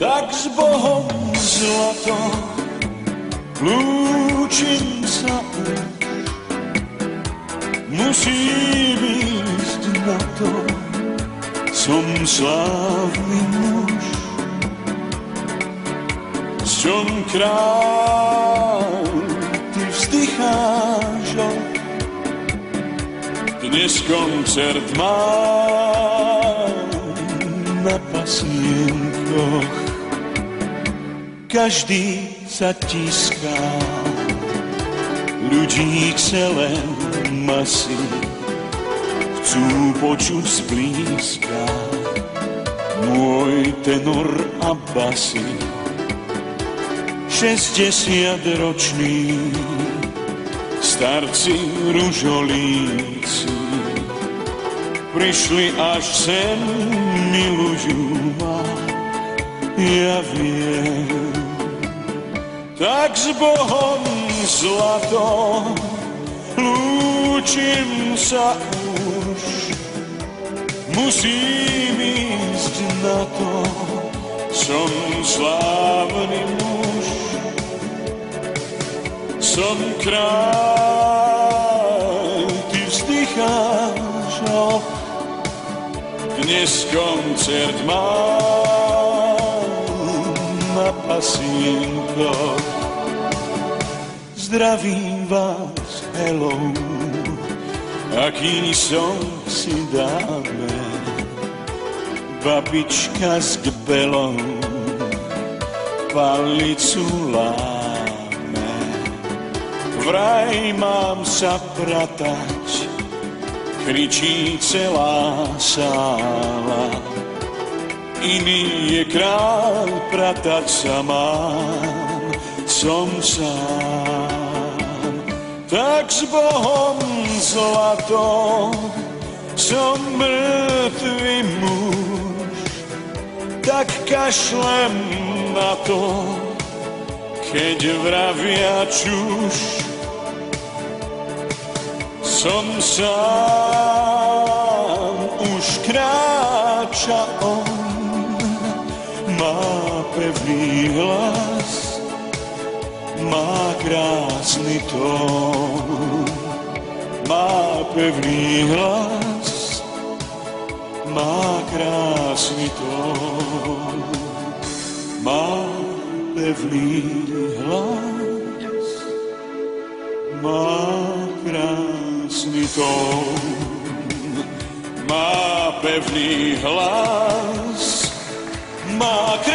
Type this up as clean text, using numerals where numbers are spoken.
tak s Bohom zlato, lúčim sa už. Musím ísť na to, som slávny muž. Som kráľ, ty vzdycháš, dnes koncert mám na pasienkoch. Každý sa tiská, ľudí celé masy chcú počuť zblízka môj tenor a basy. 60-roční starci ružolíci prišli až sem, milujú ma, ja viem. Tak s Bohom zlato, lúčim sa už, musím ísť na to, som slávny muž. Som kráľ, ty vzdycháš, dnes koncert mám na pasienkoch. Zdravím vás, hello, aký som si dáme, babička s kbelou palicu láme. Vraj mám sa pratať, kričí celá sála. Iný je kráľ, pratať sa mám, som sám. Tak s Bohom zlato, som mŕtvy muž, tak kašlem na to, keď vravia čuš. Som sám, už kráča on, má pevný hlas, má krásny tón, má pevný hlas, má krásny tón, má pevný hlas, má krásny tón, má pevný hlas, má krásny